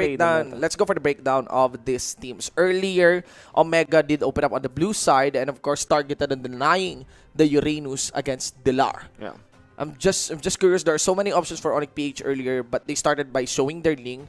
breakdown. Let's go for the breakdown of these teams. Earlier, Omega did open up on the blue side and of course targeted on denying the Uranus against Dilar. Yeah. I'm just curious. There are so many options for Onic PH earlier, but they started by showing their Ling.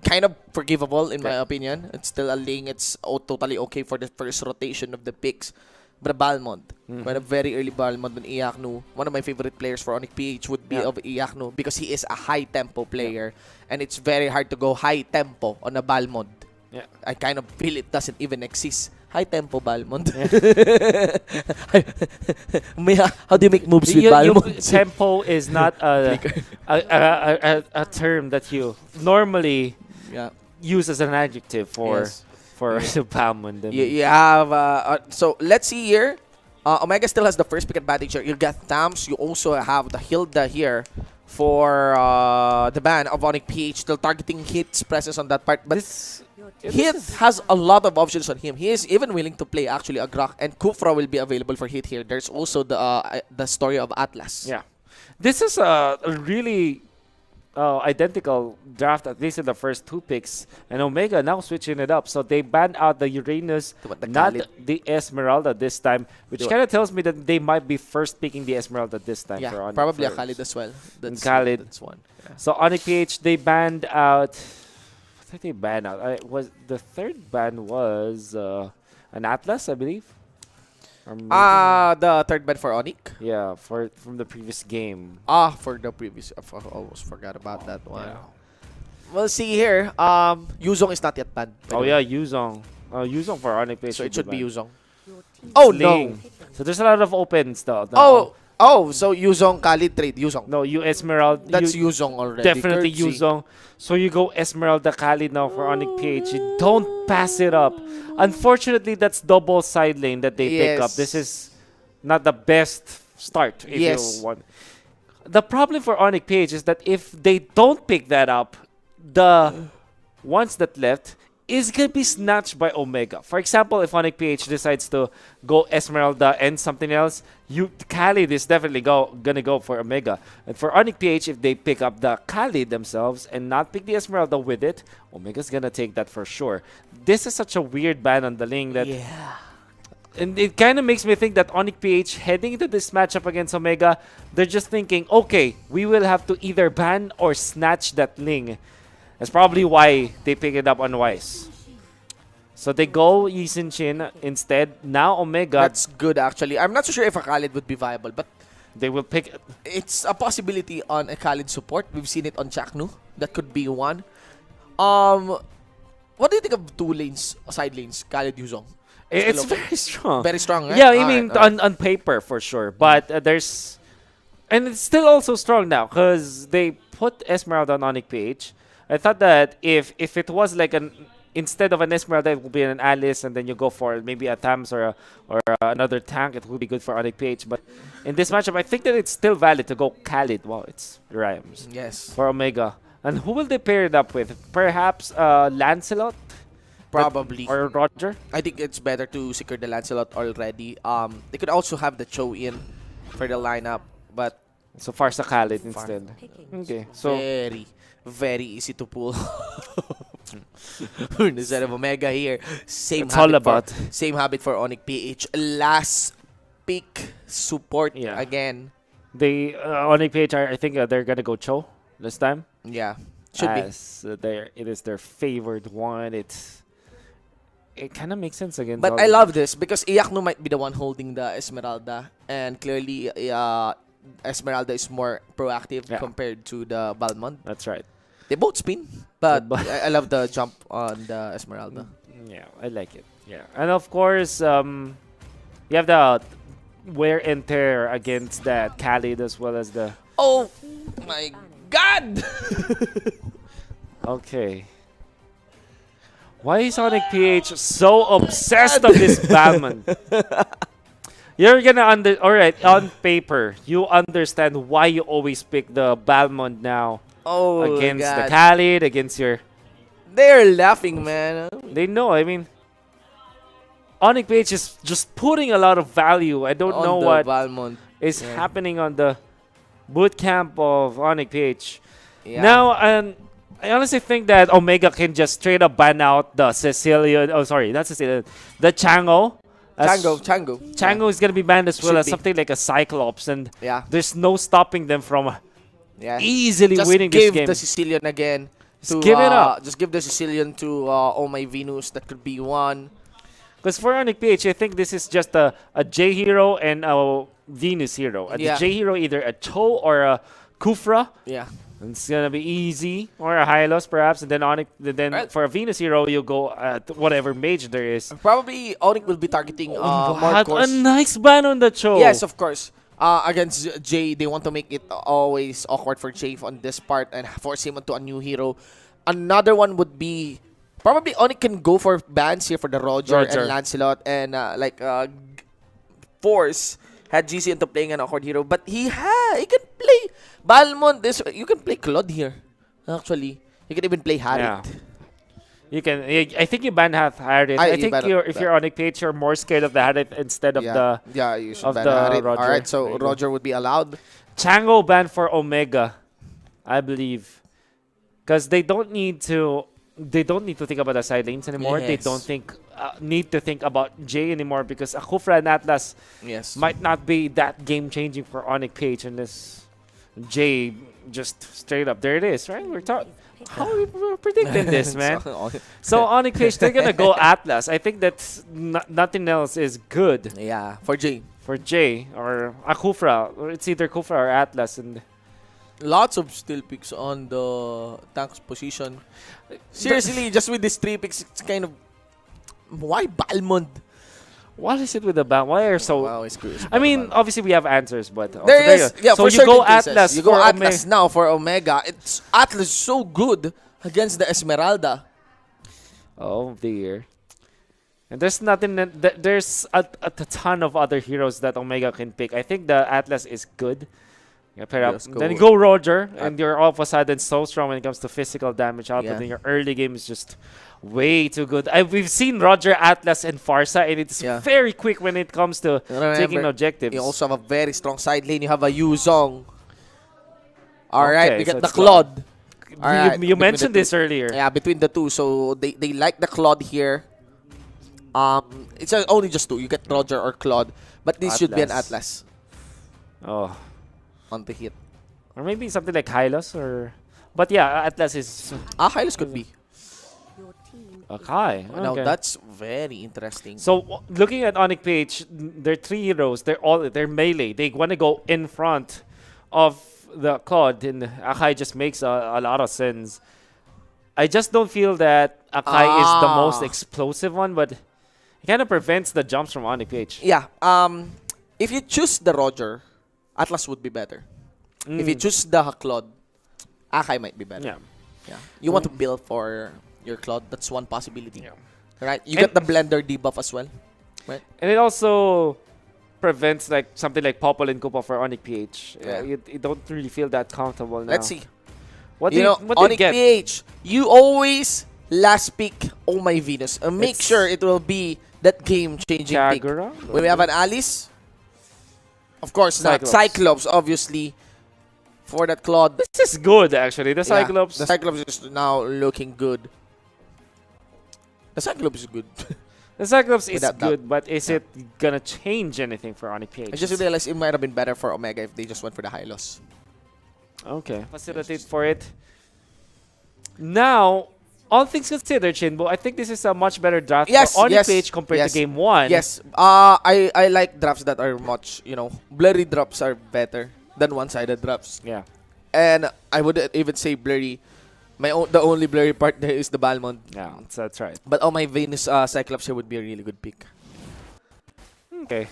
Kind of forgivable in my opinion. It's still a Ling. It's totally okay for the first rotation of the picks. But a Balmond, but a very early Balmond on Iaknu. One of my favorite players for Onic PH would be of Iaknu because he is a high tempo player, and it's very hard to go high tempo on a Balmond. Yeah. I kind of feel it doesn't even exist. High tempo Balmond. How do you make moves with Balmond? Tempo is not a term that you normally use as an adjective for the Balmond. You have so let's see here. Omega still has the first pick advantage here. You get Thams. You also have the Hilda here for the ban of Onic PH. Still targeting Hit's presence on that part, but Hit has a lot of options on him. He is even willing to play actually a Grok, and Kufra will be available for Hit here. There's also the story of Atlas. Yeah, this is a really identical draft, at least in the first 2 picks, and Omega now switching it up. So they banned out the Uranus, not the Esmeralda this time, which kind of tells me that they might be first picking the Esmeralda this time. Yeah, for Onic probably first. a Khalid as well. That's one. Yeah. So Onic PH, they banned out. I think they banned out. Was the third ban was an Atlas, I believe. The third ban for Onic? Yeah, from the previous game. For the previous. I almost forgot about that one. Yeah. We'll see here. Yuzong is not yet banned. Oh yeah, Yuzong. Yuzong for Onic PH. So it should be Yuzong. Oh no! So there's a lot of opens though. So Yuzong Khalid trade Yuzong. No, you Esmeralda. That's Yuzong already. Definitely Yuzong. So you go Esmeralda Khalid now for Onic PH. You don't pass it up. Unfortunately, that's double side lane that they pick up. This is not the best start if you want. The problem for Onic PH is that if they don't pick that up, the ones that left is going to be snatched by Omega. For example, if Onic PH decides to go Esmeralda and something else, Khalid is definitely going to go for Omega. And for Onic PH, if they pick up the Khalid themselves and not pick the Esmeralda with it, Omega's going to take that for sure. This is such a weird ban on the lane that... Yeah. And it kind of makes me think that Onic PH, heading into this matchup against Omega, they're just thinking, okay, we will have to either ban or snatch that Ling. That's probably why they pick it up on Wise. So they go Yi Sin Shin instead. Now Omega. That's good actually. I'm not so sure if a Khalid would be viable, but they will pick it. It's a possibility on a Khalid support. We've seen it on Chaknu. That could be one. What do you think of 2 lanes, side lanes, Khalid Yuzong? It's very strong. Very strong, right? Yeah, I mean on paper for sure. But there's... And it's still also strong now because they put Esmeralda on Onic PH. I thought that if it was like instead of an Esmeralda, it would be an Alice, and then you go for maybe a Thams or another tank, it would be good for Onic PH. But in this matchup, I think that it's still valid to go Khalid. Wow, it's rhymes. Yes. For Omega. And who will they pair it up with? Perhaps Lancelot? Probably. Or Roger? I think it's better to secure the Lancelot already. They could also have the Cho in for the lineup, but... So far sa Khalid instead. Okay, so... Very easy to pull. Instead of Omega here, same habit for Onic PH. Last pick support again. They Onic PH, I think they're gonna go Cho this time. Yeah, should be. It is their favored one. It kind of makes sense again. But I love this because Iaknu might be the one holding the Esmeralda, and clearly Esmeralda is more proactive compared to the Balmond. That's right. They both spin, but I love the jump on the Esmeralda. Yeah, I like it. Yeah, and of course, you have the wear and tear against that Khalid as well as the... Oh my God! Okay. Why is Onic PH so obsessed of this Balmond? You're gonna alright, on paper, you understand why you always pick the Balmond now. Against the Khalid, against your... They're laughing, man. They know, I mean... Onic PH is just putting a lot of value. I don't know what is happening on the boot camp of Onic PH. Yeah. Now, I honestly think that Omega can just straight up ban out the Sicilian. Oh, sorry, not Sicilian. The Chango. Chango. Chango is gonna be banned as well Should as be. something like a Cyclops, and Yeah. there's no stopping them from Yeah. easily Just winning this give game. the Sicilian again. Just give it up. Just give the Sicilian to Oh My Venus. That could be one. Because for Onic PH, I think this is just a J hero and a Venus hero. The Yeah. J hero either a Cho or a Kufra. Yeah. It's gonna be easy, or a Hylos perhaps, and then Onic. Then Right. for a Venus hero, you go at whatever mage there is. Probably Onic will be targeting more What a course. nice ban on the Cho. Yes, of course. Against Jay, they want to make it always awkward for Jay on this part and force him onto a new hero. Another one would be probably Onic can go for bans here for the Roger. And Lancelot and force had GC into playing an awkward hero, but he can play Balmond. You can play Claude here. Actually, you can even play Harit. Yeah. You can. I think you ban Harit. I think if you're Onic PH, you're more scared of the Harit instead of the. Yeah, you should of ban the Harit. Roger. All right, There so you go. Roger would be allowed. Chango ban for Omega, I believe, because they don't need to. They don't need to think about the side lanes anymore. They Yes. don't need to think about J anymore because Akufra and Atlas Yes. might not be that game changing for Onic PH unless J just straight up. There it is, right? We're talking. How are we predicting this, man? So Onic PH, they're gonna go Atlas. I think that's nothing else is good Yeah, for Jay. for J or Akufra. Or it's either Kufra or Atlas, and Lots of still picks on the tank's position. Seriously, just with these 3 picks, it's kind of... Why Balmond? what is it with the ban? Why are so? Wow, it's curious. I mean, obviously we have answers, but also There is, you- yeah, so for you go certain cases. Atlas. You go for Atlas now for Omega. It's Atlas so good against the Esmeralda. Oh dear. And there's nothing. There's a ton of other heroes that Omega can pick. I think the Atlas is good. Yeah, Let's go. then you go Roger, and you're all of a sudden so strong when it comes to physical damage output. Yeah. And your early game is just way too good. We've seen Roger, Atlas, and Farsa, and it's Yeah. very quick when it comes to taking Remember, objectives. you also have a very strong side lane. You have a Yuzong. Alright, Okay, we so get the it's Claude. Alright, you between mentioned the this earlier. Yeah, between the two. So they like the Claude here. It's only just 2. You get Roger or Claude. But this should be an Atlas Oh. on the hit. Or maybe something like Hylos or... But yeah, Atlas is... Hylos could be. Okay. Now that's very interesting. So looking at Onic PH, they're 3 heroes. They're melee. They want to go in front of the Claude, and Akai just makes a lot of sense. I just don't feel that Akai is the most explosive one, but it kind of prevents the jumps from Onic PH. Yeah. If you choose the Roger, Atlas would be better. If you choose the Claude, Akai might be better. Yeah. Yeah. You want to build for your Claude. That's one possibility. Yeah. Right? You And- get the blender debuff as well. Right? And it also prevents like something like Popol and Koopa for Onic PH. Yeah. You don't really feel that comfortable now. Let's see. What You do know, what do you Onic get? PH, you always last pick Oh My Venus. Make It's- sure it will be that game-changing pick. Kagura? When we have an Alice, of course not. Cyclops. Cyclops, obviously, for that Claude. This is good actually. The Yeah, Cyclops. the Cyclops is now looking good. The Cyclops is good. The Cyclops is Without doubt. good, but is it gonna change anything for Onic PH? I just realized it might have been better for Omega if they just went for the high loss. Okay. Facilitate for it. Now, all things considered, Shinbo, I think this is a much better draft Yes, for Onic yes, PH compared yes. to Game 1. Yes, I like drafts that are much, blurry drops are better than one-sided drops. Yeah. And I would even say blurry. The only blurry part there is the Balmond. Yeah, that's right. But my Venus Cyclops here would be a really good pick. Okay.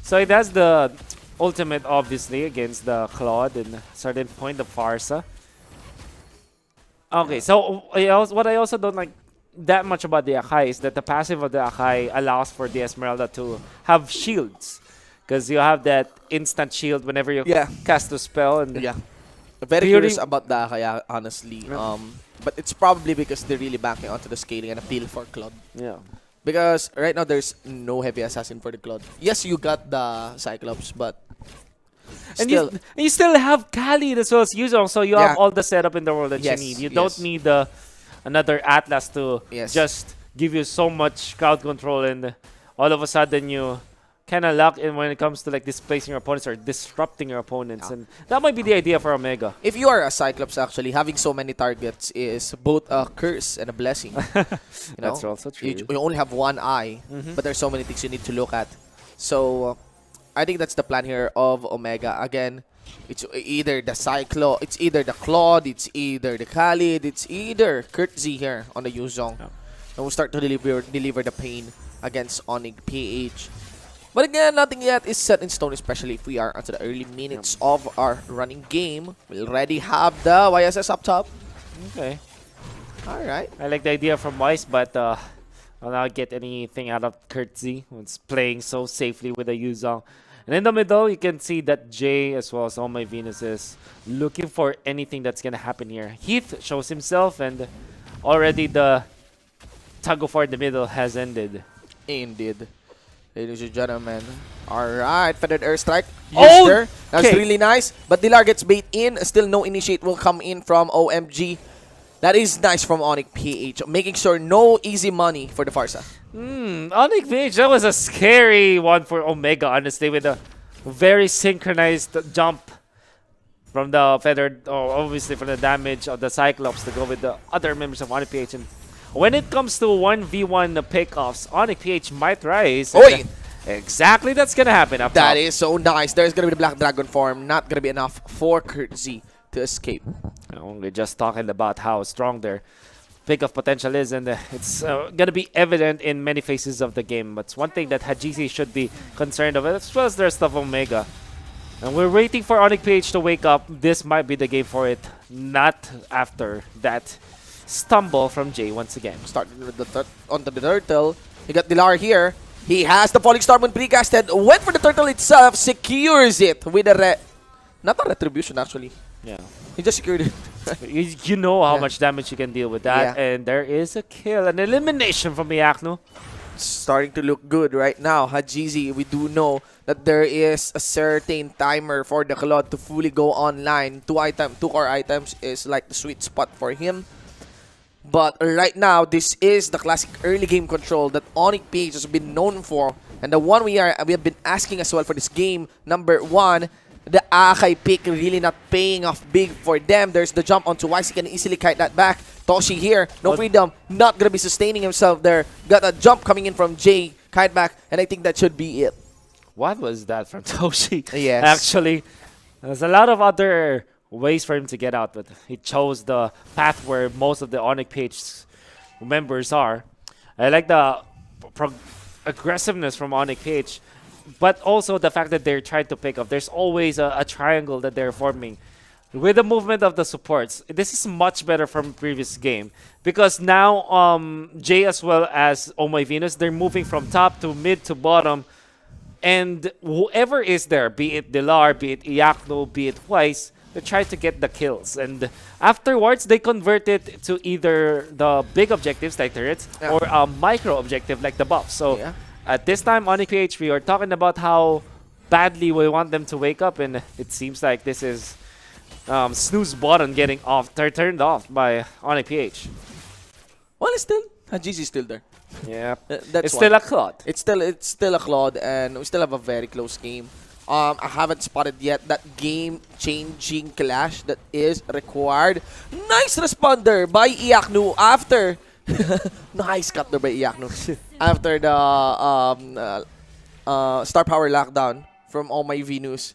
So it has the ultimate, obviously, against the Claude and a certain point, the Farsa. Okay, so what I also don't like that much about the Akai is that the passive of the Akai allows for the Esmeralda to have shields. Because you have that instant shield whenever you cast a spell. And Yeah. Very Theory- curious about the Akaya, honestly. But it's probably because they're really backing onto the scaling and appeal for Claude. Yeah. Because right now there's no heavy assassin for the Claude. Yes, you got the Cyclops, but And Still, you still have Khalid as well as Yuzong, so you have all the setup in the world that Yes, you need. You yes. don't need another Atlas to Yes. just give you so much crowd control, and all of a sudden you kind of lock in when it comes to like displacing your opponents or disrupting your opponents. And that might be the idea for Omega. if you are a Cyclops, actually, having so many targets is both a curse and a blessing. You know? That's also true. You only have one eye, but there's so many things you need to look at. So, I think that's the plan here of Omega. Again, it's either the Cyclo, it's either the Claude, it's either the Khalid, it's either Kurt Z here on the Yuzong. Yeah. And we'll start to deliver the pain against Onic PH. But again, nothing yet is set in stone, especially if we are into the early minutes of our running game. We already have the YSS up top. Okay. Alright. I like the idea from Weiss, but I'll not get anything out of Kurt Z, who's playing so safely with the Yuzong. And in the middle, you can see that Jay, as well as all my Venus, is looking for anything that's going to happen here. Heath shows himself, and already the tug of war in the middle has ended. Indeed. Ladies and gentlemen. Alright, feathered airstrike. Oh, There. That's okay. really nice. But Dilar gets bait in. Still no initiate will come in from OMG. That is nice from Onic PH. Making sure no easy money for the Farsa. Onic PH, that was a scary one for Omega, honestly, with a very synchronized jump from the feathered, or obviously from the damage of the Cyclops to go with the other members of Onic PH. And when it comes to 1v1 pickoffs, Onic PH might rise. Oi! Exactly, that's gonna happen up That top. is so nice. There's going to be the Black Dragon form. Not going to be enough for Kurt Z to escape. We're just talking about how strong their pickoff potential is, and it's gonna be evident in many phases of the game. But it's one thing that Hajisi should be concerned of, as well as the rest of Omega. And we're waiting for Onic PH to wake up. This might be the game for it, not after that stumble from Jay once again. Starting with onto the turtle. You got Dilar here. He has the Falling Star Moon precasted. Went for the turtle itself. Secures it with a not a retribution, actually. Yeah. He just secured it. You know how much damage you can deal with that. Yeah. And there is a kill, an elimination from Iakno. Starting to look good right now. Hajizi, we do know that there is a certain timer for the Claude to fully go online. Two core items is like the sweet spot for him. But right now, this is the classic early game control that Onic PH has been known for. And the one we have been asking as well for this game. Number one, the Akai pick really not paying off big for them. There's the jump onto Wise. He can easily kite that back. Toshi here, no freedom, not going to be sustaining himself there. Got a jump coming in from Jay, kite back, and I think that should be it. What was that from Toshi? Yes. Actually, there's a lot of other ways for him to get out, but he chose the path where most of the Onic PH members are. I like the aggressiveness from Onic PH, but also the fact that they're trying to pick up. There's always a triangle that they're forming. With the movement of the supports, this is much better from previous game because now Jay as well as Oh My Venus, they're moving from top to mid to bottom, and whoever is there, be it Dilar, be it Iakno, be it Weiss, they try to get the kills, and afterwards they convert it to either the big objectives like turrets or a micro objective like the buff. So at this time, Onic PH, we are talking about how badly we want them to wake up, and it seems like this is snooze button getting off, turned off by Onic PH. Well, it's still Hajizi's still there. Yeah, That's it's still a Claude. It's still a Claude, and we still have a very close game. I haven't spotted yet that game-changing clash that is required. Nice responder by Iaknu after nice cut there by Iaknu after the star power lockdown from All My Venus.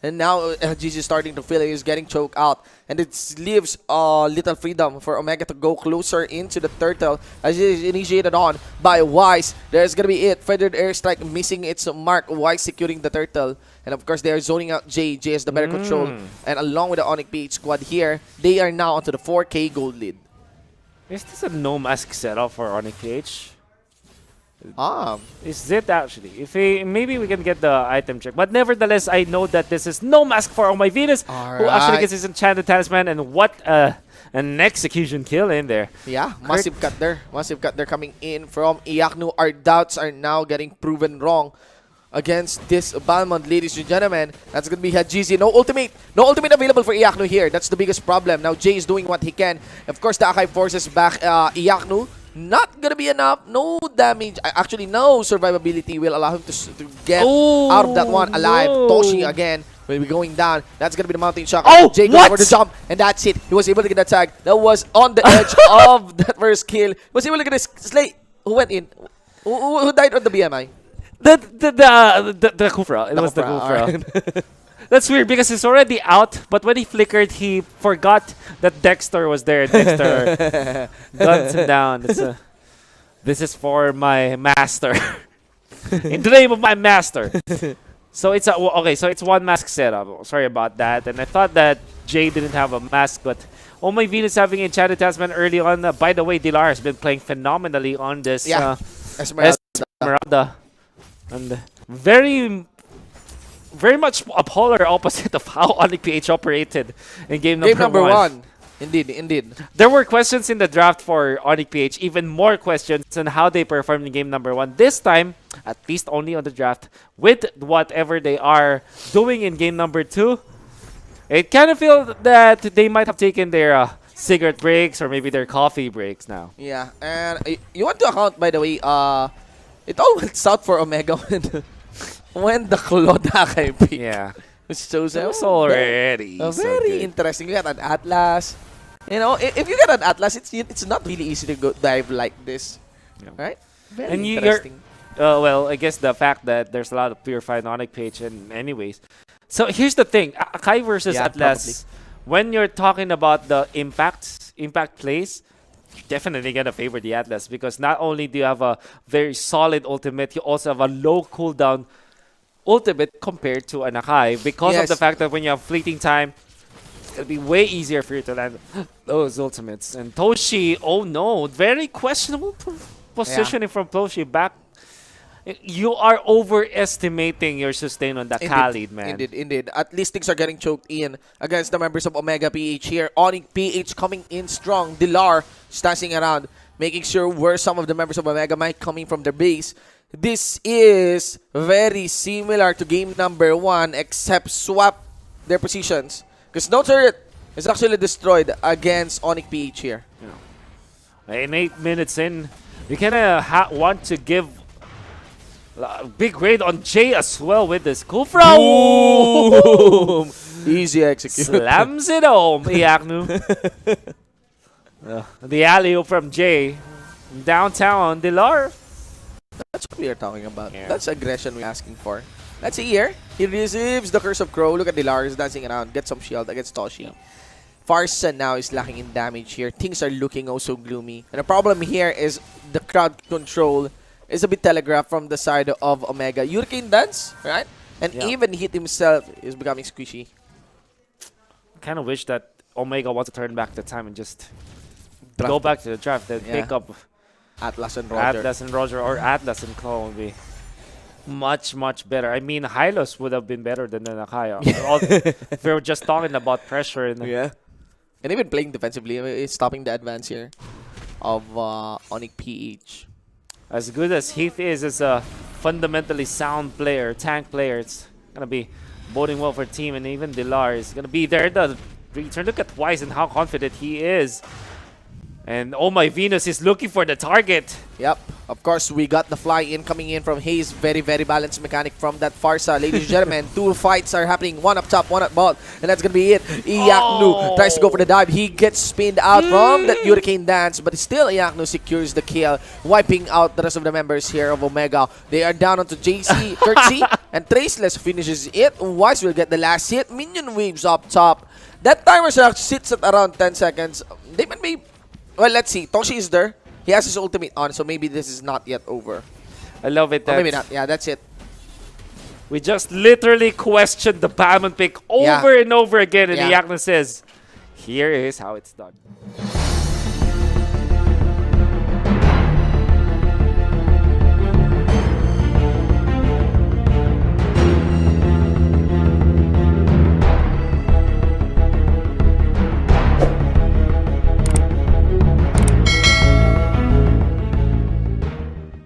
And now GG is starting to feel he's getting choked out. And it leaves little freedom for Omega to go closer into the turtle as it is initiated on by Wise. There's going to be it. Feathered airstrike missing its mark. Wise securing the turtle. And of course, they are zoning out Jay. Jay has the better control. And along with the Onic PH squad here, they are now onto the 4K gold lead. Is this a no mask setup for Onic PH? Is it actually? If maybe we can get the item check, but nevertheless, I know that this is no mask for Oh My Venus, who actually gets his enchanted talisman, and what an execution kill in there. Yeah, massive cut there. Massive cut there coming in from Iaknu. Our doubts are now getting proven wrong. against this Balmond, ladies and gentlemen. That's going to be Hajizi. No ultimate. No ultimate available for Iaknu here. That's the biggest problem. Now Jay is doing what he can. Of course, the Akai forces back Iaknu. Not going to be enough. No damage. Actually, no survivability will allow him to get out of that one alive. No. Toshi again will be going down. That's going to be the mountain shock. Oh, Jay goes what? for the jump, and that's it. He was able to get that tag. That was on the edge of that first kill. Was able to get a slay. Who went in? Who died on the BMI? The Kufra. It was the Kufra. Right. That's weird because he's already out, but when he flickered, he forgot that Dexter was there. Dexter guns him down. This is for my master. In the name of my master. So it's okay. So it's one mask setup. Sorry about that. And I thought that Jay didn't have a mask, but Oh My Venus having enchanted talisman early on. By the way, Dilar has been playing phenomenally on this Esmeralda. And very much a polar opposite of how Onic PH operated in game number one. Indeed. There were questions in the draft for Onic PH, even more questions on how they performed in game number one. This time, at least only on the draft, with whatever they are doing in game number two, it kind of feels that they might have taken their cigarette breaks or maybe their coffee breaks now. Yeah, and you want to account, by the way, it all went south for Omega when the Clodakai pick. Yeah. Which shows It was already very interesting. You got an Atlas. You know, if you get an Atlas, it's not really easy to go dive like this. Yeah. Right? Very And interesting. well, I guess the fact that there's a lot of purified Onic PH and anyways. So here's the thing. Akai versus Atlas. When you're talking about the impact plays, definitely gonna favor the Atlas because not only do you have a very solid ultimate, you also have a low cooldown ultimate compared to an Akai because of the fact that when you have fleeting time, it's gonna be way easier for you to land those ultimates. And Toshi, oh no, very questionable positioning from Toshi back. You are overestimating your sustain on the Khalid, man. Indeed. At least things are getting choked in against the members of Omega PH here. Onic PH coming in strong. Dilar stashing around, making sure where some of the members of Omega might coming from their base. This is very similar to game number one, except swap their positions. Because no turret is actually destroyed against Onic PH here. Yeah. In 8 minutes in, you kind of want to give a big grade on Jay as well with this Kufra. Boom! Easy execution. Slams it home, Iaknu. The alley-oop from Jay. Downtown, Dilar. That's what we are talking about. Yeah. That's aggression we're asking for. Let's see here. He receives the Curse of Crow. Look at Dilar. He's dancing around. Get some shield against Toshi. Yeah. Farsa now is lacking in damage here. Things are looking also gloomy. And the problem here is the crowd control is a bit telegraphed from the side of Omega. Hurricane Dance, right? And even Hit himself is becoming squishy. I kind of wish that Omega wants to turn back the time and just go back to the draft and pick up Atlas and Roger. Or Atlas and Claw would be much, much better. I mean, Hylos would have been better than the Nakaya. If we were just talking about pressure. And even playing defensively, it's stopping the advance here of Onic PH. As good as Heath is as a fundamentally sound player, tank player, it's going to be boding well for team. And even Dilar is going to be there. The return. Look at Wise and how confident he is. And Oh My Venus is looking for the target. Yep. Of course, we got the fly-in coming in from Hayes. Very, very balanced mechanic from that Farsa. Ladies and gentlemen, two fights are happening. One up top, one at bottom. And that's going to be it. Iaknu tries to go for the dive. He gets spinned out from that Hurricane Dance. But still, Iaknu secures the kill, wiping out the rest of the members here of Omega. They are down onto JC, Kirksey, and Traceless finishes it. Wise will get the last hit. Minion waves up top. That timer sits at around 10 seconds. They might be... Well, let's see. Toshi is there. He has his ultimate on, so maybe this is not yet over. I love it. Or maybe not. Yeah, that's it. We just literally questioned the Balmond pick over and over again, and Iaknu says, here is how it's done.